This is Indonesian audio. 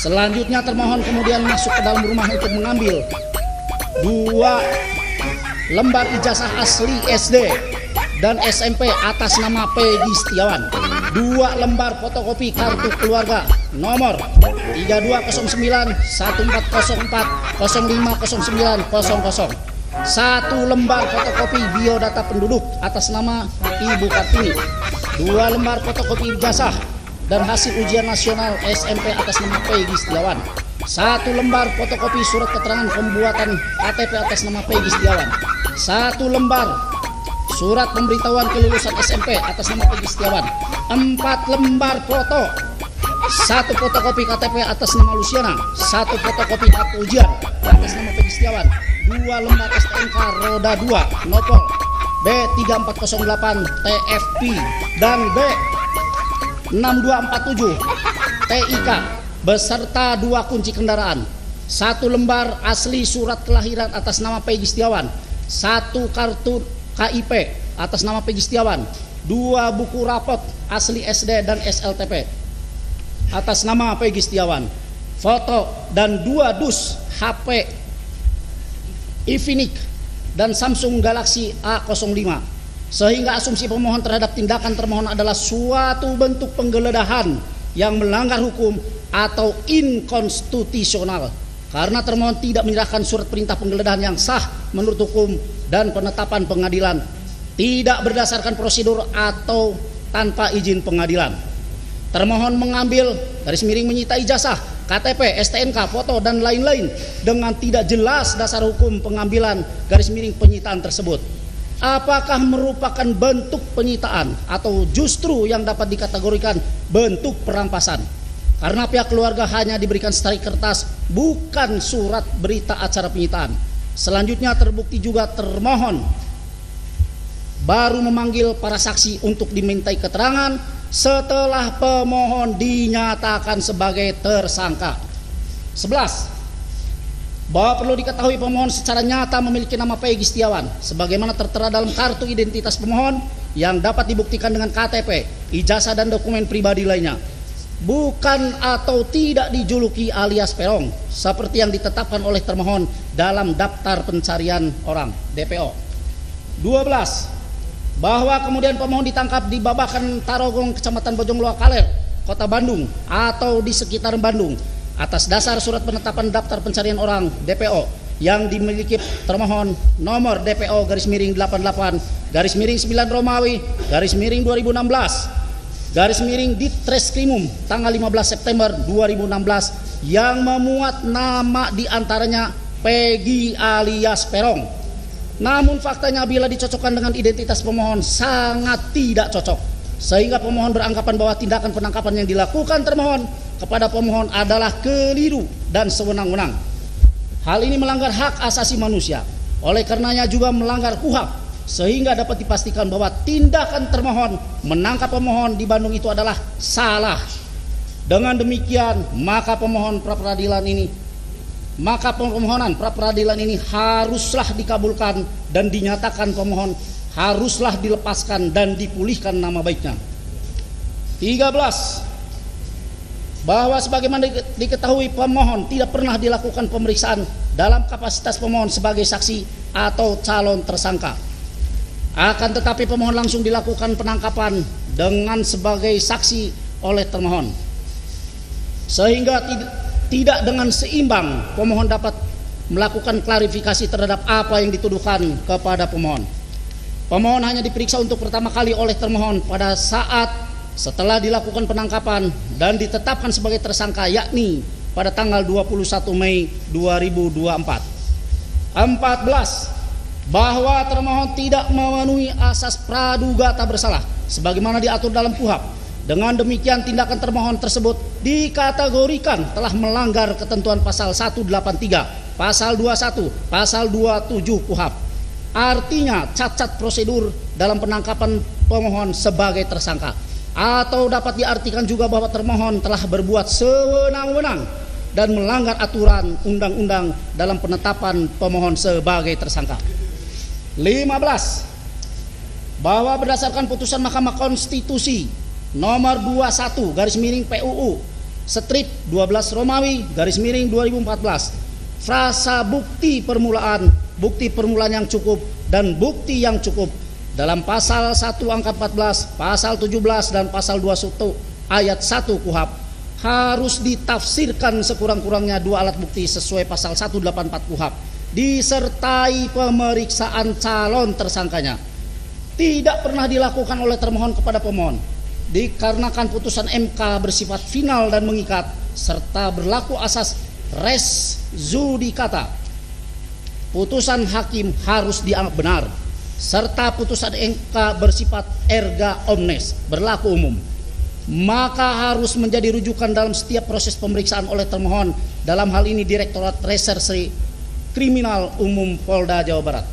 Selanjutnya termohon kemudian masuk ke dalam rumah untuk mengambil 2 lembar ijazah asli SD dan SMP atas nama Peggy Setiawan, 2 lembar fotokopi kartu keluarga nomor 3209 1404 050900, 1 lembar fotokopi biodata penduduk atas nama Ibu Kartini, 2 lembar fotokopi ijazah dan hasil ujian nasional SMP atas nama Peggy Setiawan, 1 lembar fotokopi surat keterangan pembuatan KTP atas nama Peggy Setiawan, 1 lembar surat pemberitahuan kelulusan SMP atas nama Peggy Setiawan, 4 lembar foto, 1 fotokopi KTP atas nama Luciana, 1 fotokopi kartu ujian atas nama Peggy Setiawan, 2 lembar STNK roda 2 Nopol B3408 TFP dan B6247 TIK beserta 2 kunci kendaraan, 1 lembar asli surat kelahiran atas nama Peggy Setiawan, 1 kartu KIP atas nama Peggy Setiawan, 2 buku rapot asli SD dan SLTP atas nama Peggy Setiawan, foto dan 2 dus HP Infinix dan Samsung Galaxy A05, sehingga asumsi pemohon terhadap tindakan termohon adalah suatu bentuk penggeledahan yang melanggar hukum atau inkonstitusional karena termohon tidak menyerahkan surat perintah penggeledahan yang sah menurut hukum dan penetapan pengadilan tidak berdasarkan prosedur atau tanpa izin pengadilan. Termohon mengambil garis miring menyita ijazah, KTP, STNK, foto dan lain-lain dengan tidak jelas dasar hukum pengambilan garis miring penyitaan tersebut. Apakah merupakan bentuk penyitaan atau justru yang dapat dikategorikan bentuk perampasan? Karena pihak keluarga hanya diberikan secari kertas, bukan surat berita acara penyitaan. Selanjutnya terbukti juga termohon baru memanggil para saksi untuk dimintai keterangan setelah pemohon dinyatakan sebagai tersangka. 11. Bahwa perlu diketahui pemohon secara nyata memiliki nama Peggy Setiawan sebagaimana tertera dalam kartu identitas pemohon yang dapat dibuktikan dengan KTP, ijazah dan dokumen pribadi lainnya, bukan atau tidak dijuluki alias Perong seperti yang ditetapkan oleh termohon dalam daftar pencarian orang DPO. 12. Bahwa kemudian pemohon ditangkap di Babakan Tarogong, Kecamatan Bojongloa Kaler, Kota Bandung atau di sekitar Bandung atas dasar surat penetapan daftar pencarian orang DPO yang dimiliki termohon nomor DPO garis miring 88 garis miring 9 Romawi garis miring 2016 garis miring Ditreskrimum tanggal 15 September 2016 yang memuat nama diantaranya Peggy alias Perong. Namun faktanya bila dicocokkan dengan identitas pemohon sangat tidak cocok, sehingga pemohon beranggapan bahwa tindakan penangkapan yang dilakukan termohon kepada pemohon adalah keliru dan sewenang-wenang. Hal ini melanggar hak asasi manusia, oleh karenanya juga melanggar KUHP, sehingga dapat dipastikan bahwa tindakan termohon menangkap pemohon di Bandung itu adalah salah. Dengan demikian maka permohonan pra peradilan ini haruslah dikabulkan dan dinyatakan pemohon haruslah dilepaskan dan dipulihkan nama baiknya. 13. Bahwa sebagaimana diketahui pemohon tidak pernah dilakukan pemeriksaan dalam kapasitas pemohon sebagai saksi atau calon tersangka. Akan tetapi pemohon langsung dilakukan penangkapan dengan sebagai saksi oleh termohon, sehingga tidak dengan seimbang pemohon dapat melakukan klarifikasi terhadap apa yang dituduhkan kepada pemohon. Pemohon hanya diperiksa untuk pertama kali oleh termohon pada saat setelah dilakukan penangkapan dan ditetapkan sebagai tersangka, yakni pada tanggal 21 Mei 2024. 14. Bahwa termohon tidak memenuhi asas praduga tak bersalah sebagaimana diatur dalam KUHP. Dengan demikian tindakan termohon tersebut dikategorikan telah melanggar ketentuan pasal 183, pasal 21, pasal 27 KUHP. Artinya cacat prosedur dalam penangkapan pemohon sebagai tersangka, atau dapat diartikan juga bahwa termohon telah berbuat sewenang-wenang dan melanggar aturan undang-undang dalam penetapan pemohon sebagai tersangka. 15. Bahwa berdasarkan putusan Mahkamah Konstitusi nomor 21 garis miring PUU strip 12 Romawi garis miring 2014. Frasa bukti permulaan yang cukup dan bukti yang cukup dalam pasal 1 angka 14, pasal 17 dan pasal 21 ayat 1 KUHP harus ditafsirkan sekurang-kurangnya 2 alat bukti sesuai pasal 184 KUHP disertai pemeriksaan calon tersangkanya. Tidak pernah dilakukan oleh termohon kepada pemohon dikarenakan putusan MK bersifat final dan mengikat serta berlaku asas res judicata. Putusan hakim harus dianggap benar serta putusan MK bersifat erga omnes, berlaku umum, maka harus menjadi rujukan dalam setiap proses pemeriksaan oleh termohon, dalam hal ini Direktorat Reserse Kriminal Umum Polda Jawa Barat.